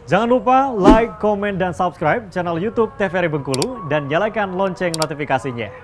Jangan lupa like, komen, dan subscribe channel YouTube TVRI Bengkulu dan nyalakan lonceng notifikasinya.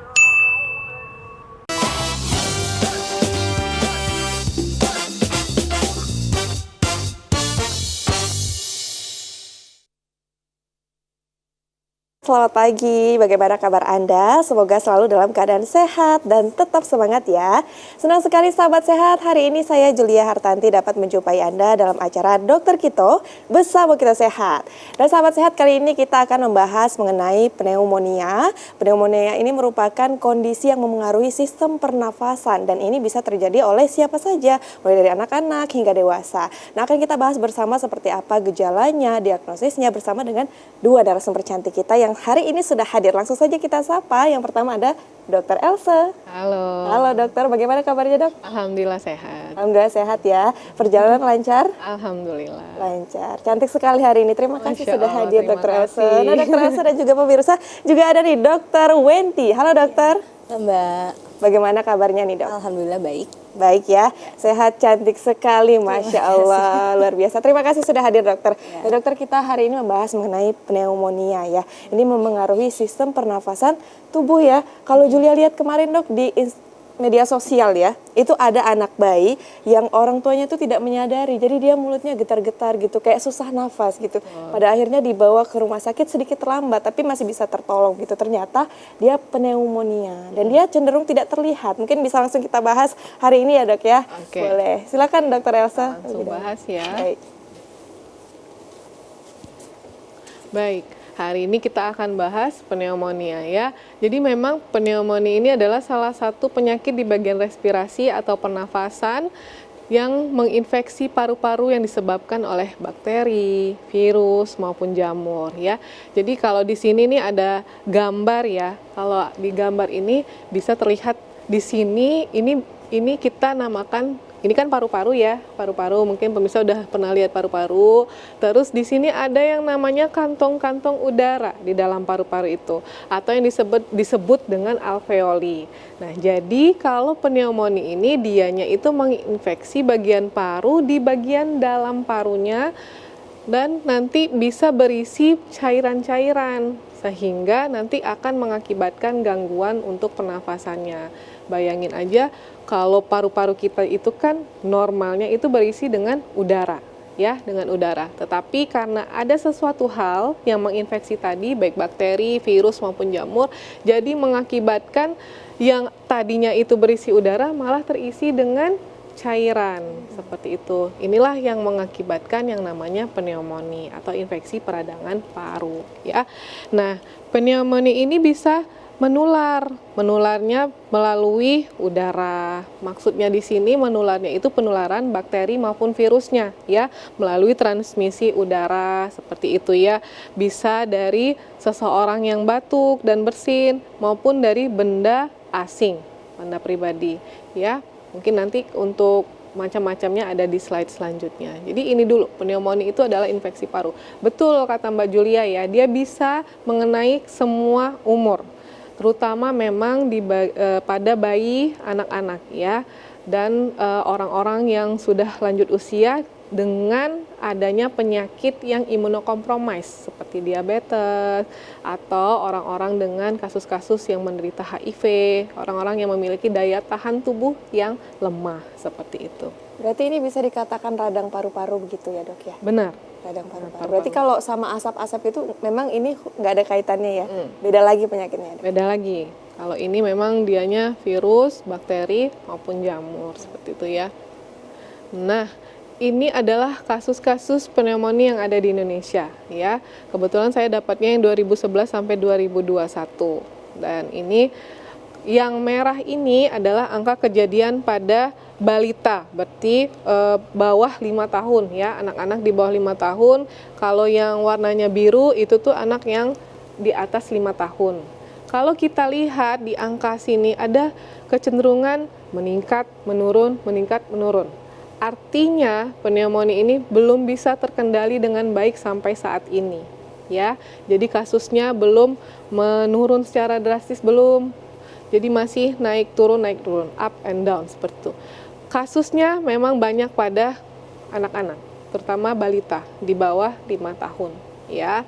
Selamat pagi, bagaimana kabar Anda? Semoga selalu dalam keadaan sehat dan tetap semangat ya. Senang sekali sahabat sehat, hari ini saya Julia Hartanti dapat menjumpai Anda dalam acara Dokter Kito Bersama Kita Sehat. Dan sahabat sehat, kali ini kita akan membahas mengenai pneumonia. Pneumonia ini merupakan kondisi yang memengaruhi sistem pernafasan dan ini bisa terjadi oleh siapa saja, mulai dari anak-anak hingga dewasa. Nah, akan kita bahas bersama seperti apa gejalanya, diagnosisnya bersama dengan dua narasumber cantik kita yang hari ini sudah hadir. Langsung saja kita sapa. Yang pertama ada Dokter Elsa. Halo. Halo dokter, bagaimana kabarnya dok? Alhamdulillah sehat. Alhamdulillah sehat ya. Perjalanan lancar? Alhamdulillah. Lancar. Cantik sekali hari ini. Terima kasih Masya sudah Allah, hadir terima Dokter Elsa. kasih. Nah Dokter Elsa dan juga pemirsa juga ada nih Dokter Wenti. Halo dokter. Mbak, Bagaimana kabarnya nih dok? alhamdulillah baik. Baik ya, sehat cantik sekali, Masya Allah, luar biasa. Terima kasih sudah hadir dokter. Nah, dokter, kita hari ini membahas mengenai pneumonia ya. Ini memengaruhi sistem pernafasan tubuh ya. Kalau Julia lihat kemarin dok di media sosial ya, itu ada anak bayi yang orang tuanya itu tidak menyadari. Jadi dia mulutnya getar-getar gitu, kayak susah nafas gitu. Pada akhirnya dibawa ke rumah sakit sedikit terlambat, tapi masih bisa tertolong gitu. Ternyata dia pneumonia dan dia cenderung tidak terlihat. Mungkin bisa langsung kita bahas hari ini ya dok ya. Oke. Boleh, silakan dokter Elsa. Langsung bahas ya. Baik. Baik, hari ini kita akan bahas pneumonia ya. Jadi memang pneumonia ini adalah salah satu penyakit di bagian respirasi atau pernafasan yang menginfeksi paru-paru yang disebabkan oleh bakteri, virus maupun jamur ya. Jadi kalau di sini nih ada gambar ya. Kalau di gambar ini bisa terlihat di sini ini kita namakan. Ini kan paru-paru ya, paru-paru. Mungkin pemirsa udah pernah lihat paru-paru. Terus di sini ada yang namanya kantong-kantong udara di dalam paru-paru itu, atau yang disebut dengan alveoli. Nah, jadi kalau pneumonia ini dianya itu menginfeksi bagian paru di bagian dalam parunya dan nanti bisa berisi cairan-cairan sehingga nanti akan mengakibatkan gangguan untuk pernafasannya. Bayangin aja kalau paru-paru kita itu kan normalnya itu berisi dengan udara ya, dengan udara. Tetapi karena ada sesuatu hal yang menginfeksi tadi baik bakteri, virus maupun jamur, jadi mengakibatkan yang tadinya itu berisi udara malah terisi dengan cairan seperti itu. Inilah yang mengakibatkan yang namanya pneumonia atau infeksi peradangan paru ya. Nah, pneumonia ini bisa menularnya melalui udara. Maksudnya di sini menularnya itu penularan bakteri maupun virusnya ya, melalui transmisi udara seperti itu ya. Bisa dari seseorang yang batuk dan bersin maupun dari benda asing, benda pribadi ya. Mungkin nanti untuk macam-macamnya ada di slide selanjutnya. Jadi ini dulu, pneumonia itu adalah infeksi paru. Betul kata Mbak Julia ya, dia bisa mengenai semua umur. Terutama memang pada bayi, anak-anak ya, dan orang-orang yang sudah lanjut usia dengan adanya penyakit yang imunokompromis seperti diabetes atau orang-orang dengan kasus-kasus yang menderita HIV, orang-orang yang memiliki daya tahan tubuh yang lemah seperti itu. Berarti ini bisa dikatakan radang paru-paru begitu ya dok ya? Benar. Radang paru-paru. Berarti kalau sama asap-asap itu memang ini nggak ada kaitannya ya? Beda lagi penyakitnya? Beda lagi. Kalau ini memang dianya virus, bakteri maupun jamur seperti itu ya. Nah, ini adalah kasus-kasus pneumonia yang ada di Indonesia ya. Kebetulan saya dapatnya yang 2011 sampai 2021. Dan ini yang merah ini adalah angka kejadian pada balita, berarti bawah 5 tahun ya, anak-anak di bawah 5 tahun. Kalau yang warnanya biru itu tuh anak yang di atas 5 tahun. Kalau kita lihat di angka sini ada kecenderungan meningkat, menurun, meningkat, menurun. Artinya pneumonia ini belum bisa terkendali dengan baik sampai saat ini ya. Jadi kasusnya belum menurun secara drastis, belum. Jadi masih naik turun, up and down seperti itu. Kasusnya memang banyak pada anak-anak terutama balita di bawah 5 tahun ya.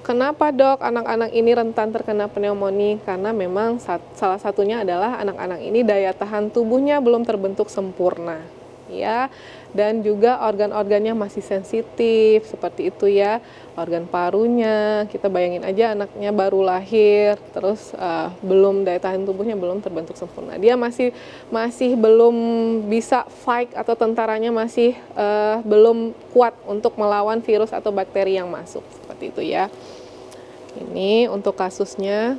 Kenapa dok anak-anak ini rentan terkena pneumonia? Karena memang salah satunya adalah anak-anak ini daya tahan tubuhnya belum terbentuk sempurna ya, dan juga organ-organnya masih sensitif seperti itu ya. Organ parunya, kita bayangin aja anaknya baru lahir, terus belum daya tahan tubuhnya belum terbentuk sempurna. Dia masih belum bisa fight atau tentaranya masih belum kuat untuk melawan virus atau bakteri yang masuk seperti itu ya. Ini untuk kasusnya.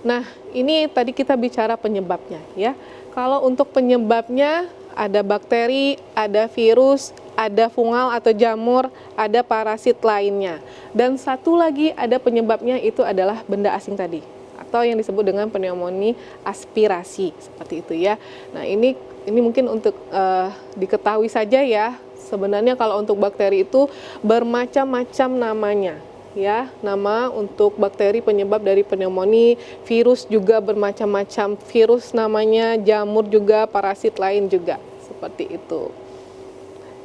Nah, ini tadi kita bicara penyebabnya ya. Kalau untuk penyebabnya ada bakteri, ada virus, ada fungal atau jamur, ada parasit lainnya. Dan satu lagi ada penyebabnya itu adalah benda asing tadi atau yang disebut dengan pneumonia aspirasi seperti itu ya. Nah, ini mungkin untuk diketahui saja ya. Sebenarnya kalau untuk bakteri itu bermacam-macam namanya. Ya, nama untuk bakteri penyebab dari pneumonia, virus juga bermacam-macam, virus namanya, jamur juga, parasit lain juga, seperti itu.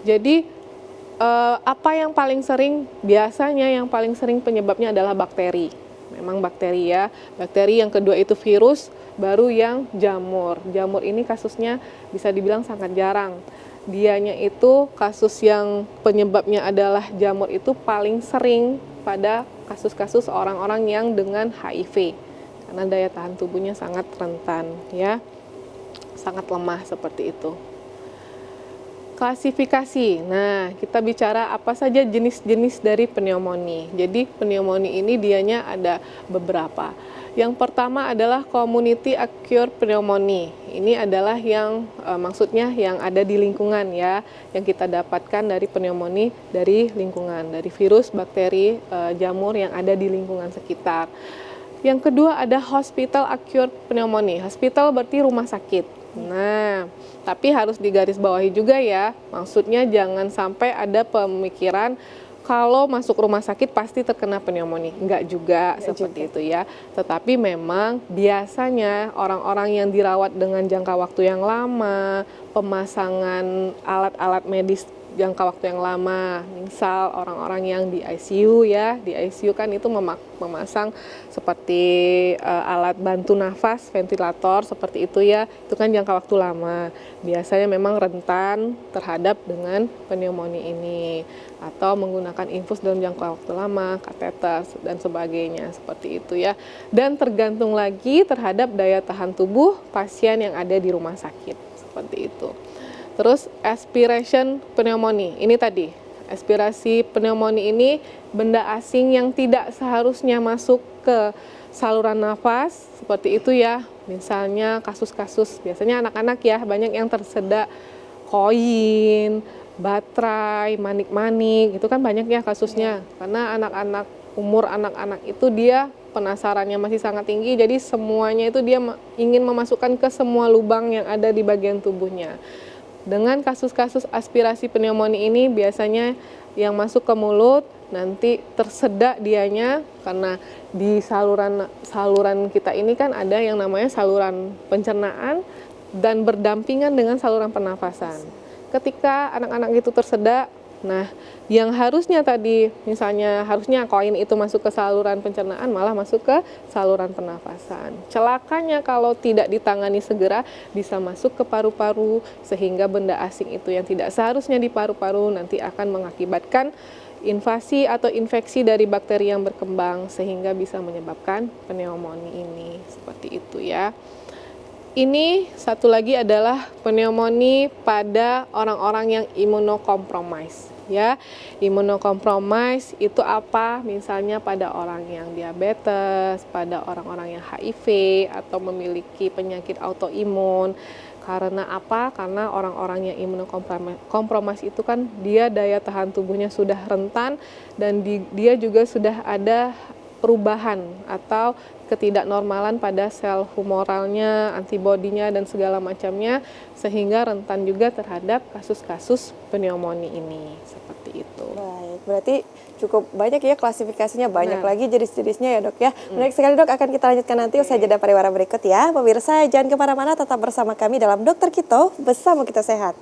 Jadi, apa yang paling sering? Biasanya yang paling sering penyebabnya adalah bakteri. Memang bakteri ya, bakteri yang kedua itu virus, baru yang jamur. Jamur ini kasusnya bisa dibilang sangat jarang. Dianya itu kasus yang penyebabnya adalah jamur itu paling sering pada kasus-kasus orang-orang yang dengan HIV karena daya tahan tubuhnya sangat rentan ya, sangat lemah seperti itu. Klasifikasi. Nah, kita bicara apa saja jenis-jenis dari pneumonia. Jadi pneumonia ini dianya ada beberapa. Yang pertama adalah community acquired pneumonia. Ini adalah yang maksudnya yang ada di lingkungan ya, yang kita dapatkan dari pneumonia dari lingkungan, dari virus, bakteri, jamur yang ada di lingkungan sekitar. Yang kedua ada hospital acquired pneumonia. Hospital berarti rumah sakit. Nah, tapi harus digarisbawahi juga ya, maksudnya jangan sampai ada pemikiran kalau masuk rumah sakit pasti terkena pneumonia. Enggak juga seperti itu ya. Tetapi memang biasanya orang-orang yang dirawat dengan jangka waktu yang lama, pemasangan alat-alat medis jangka waktu yang lama, misal orang-orang yang di ICU ya, di ICU kan itu memasang seperti alat bantu nafas, ventilator seperti itu ya, itu kan jangka waktu lama. Biasanya memang rentan terhadap dengan pneumonia ini, atau menggunakan infus dalam jangka waktu lama, kateter dan sebagainya seperti itu ya. Dan tergantung lagi terhadap daya tahan tubuh pasien yang ada di rumah sakit seperti itu. Terus aspiration pneumonia, ini tadi aspirasi pneumonia ini benda asing yang tidak seharusnya masuk ke saluran nafas seperti itu ya. Misalnya kasus-kasus biasanya anak-anak ya, banyak yang tersedak koin, baterai, manik-manik, itu kan banyak ya kasusnya. Karena umur anak-anak itu dia penasarannya masih sangat tinggi, jadi semuanya itu dia ingin memasukkan ke semua lubang yang ada di bagian tubuhnya. Dengan kasus-kasus aspirasi pneumonia ini biasanya yang masuk ke mulut nanti tersedak dianya, karena di saluran kita ini kan ada yang namanya saluran pencernaan dan berdampingan dengan saluran pernafasan. Ketika anak-anak itu tersedak, nah yang harusnya tadi misalnya harusnya koin itu masuk ke saluran pencernaan malah masuk ke saluran pernafasan. Celakanya kalau tidak ditangani segera bisa masuk ke paru-paru, sehingga benda asing itu yang tidak seharusnya di paru-paru nanti akan mengakibatkan invasi atau infeksi dari bakteri yang berkembang sehingga bisa menyebabkan pneumonia ini seperti itu ya. Ini satu lagi adalah pneumonia pada orang-orang yang imunokompromis ya. Imunokompromis itu apa? Misalnya pada orang yang diabetes, pada orang-orang yang HIV atau memiliki penyakit autoimun. Karena apa? Karena orang-orang yang imunokompromis itu kan dia daya tahan tubuhnya sudah rentan dan dia juga sudah ada perubahan atau ketidaknormalan pada sel humoralnya, antibodinya dan segala macamnya, sehingga rentan juga terhadap kasus-kasus pneumonia ini seperti itu. Baik, berarti cukup banyak ya klasifikasinya, banyak lagi jenis-jenisnya ya dok ya. Menarik sekali dok, akan kita lanjutkan nanti usai jeda pariwara berikut ya. Pemirsa jangan kemana-mana, tetap bersama kami dalam Dokter Kito, bersama kita sehat.